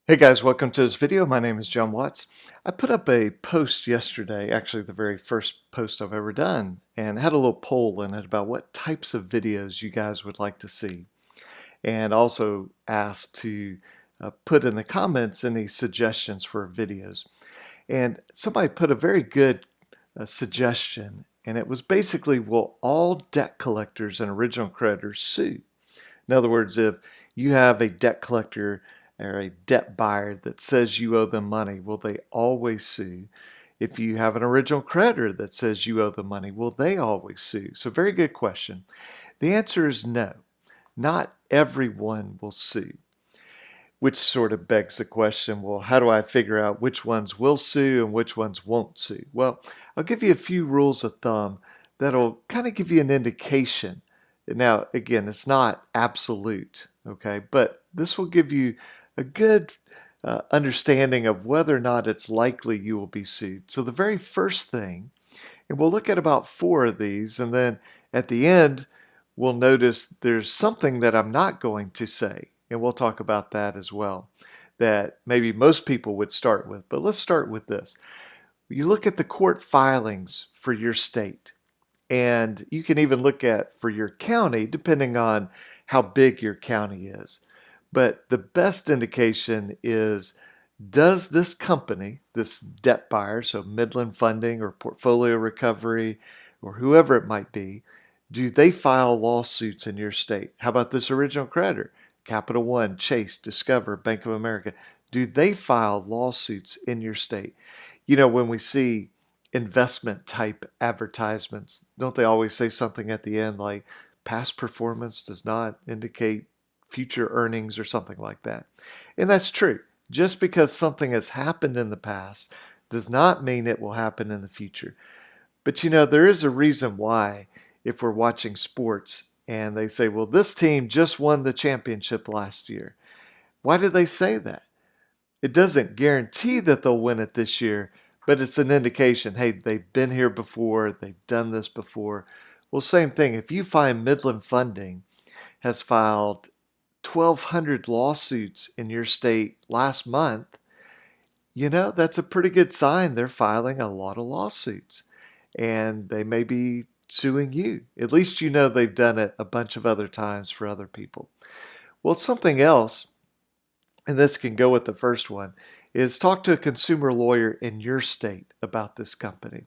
Hey guys, welcome to this video. My name is John Watts. I put up a post yesterday, actually the very first post I've ever done, and had a little poll in it about what types of videos you guys would like to see. And also asked to put in the comments any suggestions for videos. And somebody put a very good suggestion, and it was basically, will all debt collectors and original creditors sue? In other words, if you have a debt collector or a debt buyer that says you owe them money, will they always sue? If you have an original creditor that says you owe them money, will they always sue? So very good question. The answer is no. Not everyone will sue, which sort of begs the question, well, how do I figure out which ones will sue and which ones won't sue? Well, I'll give you a few rules of thumb that'll kind of give you an indication. Now, again, it's not absolute, okay, but this will give you a good understanding of whether or not it's likely you will be sued. So the very first thing, and we'll look at about 4 of these, and then at the end, we'll notice there's something that I'm not going to say, and we'll talk about that as well, that maybe most people would start with. But let's start with this. You look at the court filings for your state, and you can even look at for your county, depending on how big your county is. But the best indication is, does this company, this debt buyer, so Midland Funding or Portfolio Recovery or whoever it might be, do they file lawsuits in your state? How about this original creditor? Capital One, Chase, Discover, Bank of America. Do they file lawsuits in your state? You know, when we see investment type advertisements, don't they always say something at the end like past performance does not indicate future earnings or something like that? And that's true. Just because something has happened in the past does not mean it will happen in the future. But you know, there is a reason why, if we're watching sports and they say, well, this team just won the championship last year. Why do they say that? It doesn't guarantee that they'll win it this year, but it's an indication, hey, they've been here before, they've done this before. Well, same thing. If you find Midland Funding has filed 1,200 lawsuits in your state last month, you know, that's a pretty good sign they're filing a lot of lawsuits. And they may be suing you. At least you know they've done it a bunch of other times for other people. Well, something else, and this can go with the first one, is talk to a consumer lawyer in your state about this company.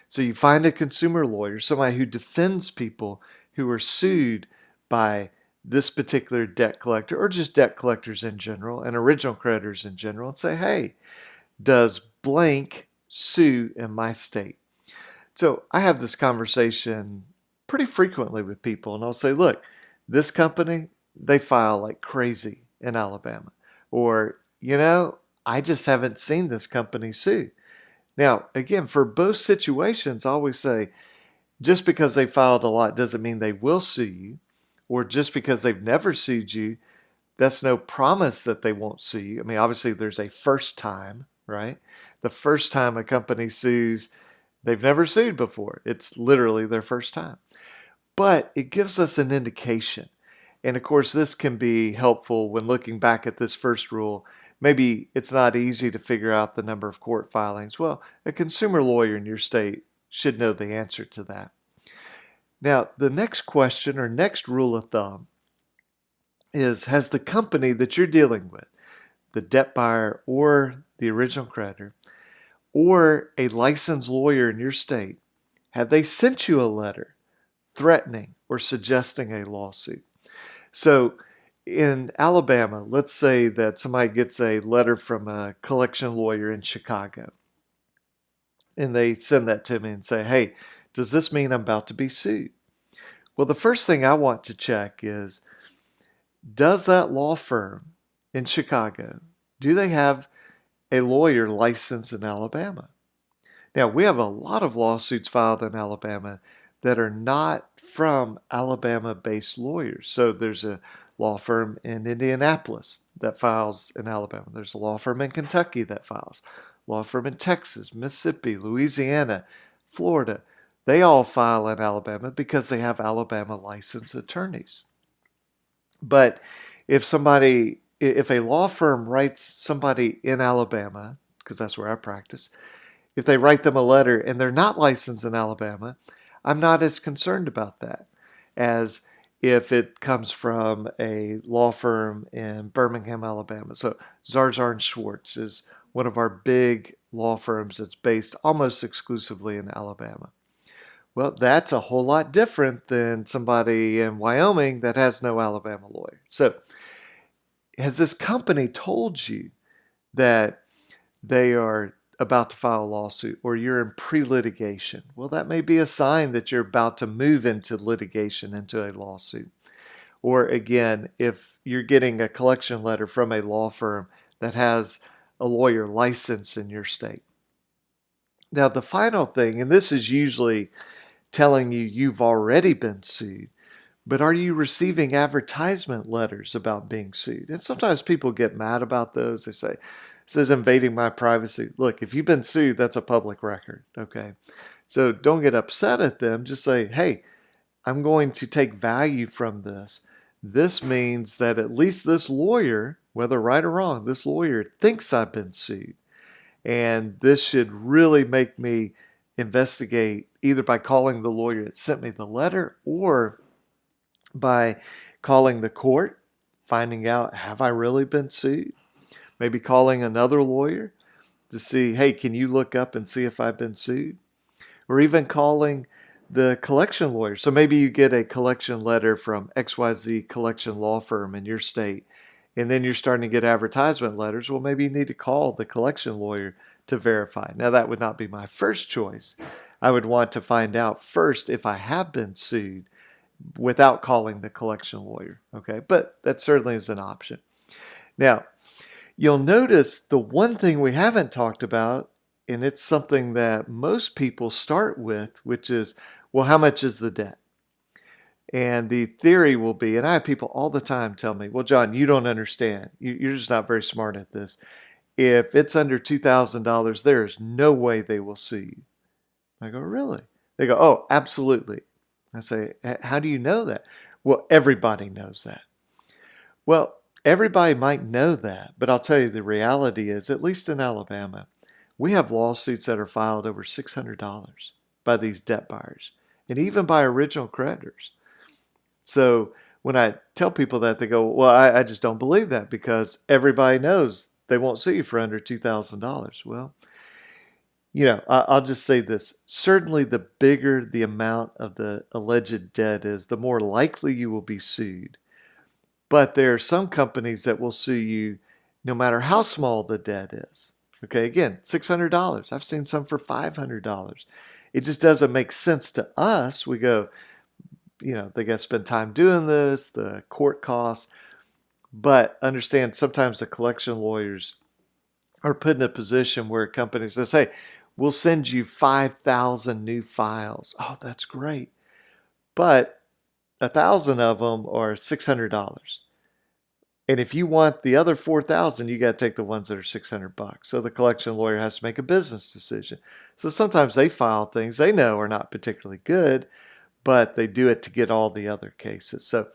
So you find a consumer lawyer, somebody who defends people who are sued by this particular debt collector, or just debt collectors in general and original creditors in general, and say, hey, does blank sue in my state? So I have this conversation pretty frequently with people, and I'll say, look, this company, they file like crazy in Alabama. Or, you know, I just haven't seen this company sue. Now, again, for both situations, I always say, just because they filed a lot doesn't mean they will sue you, or just because they've never sued you, that's no promise that they won't sue you. I mean, obviously, there's a first time, right? The first time a company sues, they've never sued before. It's literally their first time. But it gives us an indication. And of course, this can be helpful when looking back at this first rule. Maybe it's not easy to figure out the number of court filings. Well, a consumer lawyer in your state should know the answer to that. Now, the next question or next rule of thumb is, has the company that you're dealing with, the debt buyer or the original creditor, or a licensed lawyer in your state, have they sent you a letter threatening or suggesting a lawsuit? So in Alabama, let's say that somebody gets a letter from a collection lawyer in Chicago, and they send that to me and say, hey, does this mean I'm about to be sued? Well, the first thing I want to check is, does that law firm in Chicago, do they have a lawyer licensed in Alabama? Now, we have a lot of lawsuits filed in Alabama that are not from Alabama-based lawyers. So there's a law firm in Indianapolis that files in Alabama. There's a law firm in Kentucky that files. Law firm in Texas, Mississippi, Louisiana, Florida. They all file in Alabama because they have Alabama licensed attorneys. But if somebody if a law firm writes somebody in Alabama, because that's where I practice, if they write them a letter and they're not licensed in Alabama, I'm not as concerned about that as if it comes from a law firm in Birmingham, Alabama. So Zarzar and Schwartz is one of our big law firms that's based almost exclusively in Alabama. Well, that's a whole lot different than somebody in Wyoming that has no Alabama lawyer. So has this company told you that they are about to file a lawsuit or you're in pre-litigation? Well, that may be a sign that you're about to move into litigation, into a lawsuit. Or again, if you're getting a collection letter from a law firm that has a lawyer licensed in your state. Now, the final thing, and this is usually telling you you've already been sued, but are you receiving advertisement letters about being sued? And sometimes people get mad about those. They say, this is invading my privacy. Look, if you've been sued, that's a public record, okay? So don't get upset at them. Just say, hey, I'm going to take value from this. This means that at least this lawyer, whether right or wrong, this lawyer thinks I've been sued. And this should really make me investigate either by calling the lawyer that sent me the letter or by calling the court, finding out, have I really been sued? Maybe calling another lawyer to see, hey, can you look up and see if I've been sued? Or even calling the collection lawyer. So maybe you get a collection letter from XYZ collection law firm in your state, and then you're starting to get advertisement letters. Well, maybe you need to call the collection lawyer to verify. Now, that would not be my first choice. I would want to find out first if I have been sued without calling the collection lawyer, okay? But that certainly is an option. Now, you'll notice the one thing we haven't talked about, and it's something that most people start with, which is, well, how much is the debt? And the theory will be, and I have people all the time tell me, well, John, you don't understand. You're just not very smart at this. If it's under $2,000, there is no way they will sue you. I go, really? They go, oh, absolutely. I say, how do you know that? Well, everybody knows that. Well, everybody might know that, but I'll tell you the reality is, at least in Alabama, we have lawsuits that are filed over $600 by these debt buyers and even by original creditors. So when I tell people that, they go, well, I just don't believe that because everybody knows they won't sue you for under $2,000. Well, I'll just say this. Certainly, the bigger the amount of the alleged debt is, the more likely you will be sued. But there are some companies that will sue you no matter how small the debt is. Okay, again, $600. I've seen some for $500. It just doesn't make sense to us. We go, they got to spend time doing this, the court costs. But understand, sometimes the collection lawyers are put in a position where a company says, hey, we'll send you 5,000 new files. Oh, that's great. But 1,000 of them are $600. And if you want the other 4,000, you got to take the ones that are $600. So the collection lawyer has to make a business decision. So sometimes they file things they know are not particularly good, but they do it to get all the other cases. So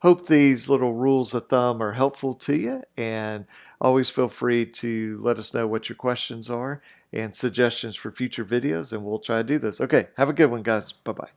hope these little rules of thumb are helpful to you, and always feel free to let us know what your questions are and suggestions for future videos, and we'll try to do this. Okay, have a good one, guys. Bye-bye.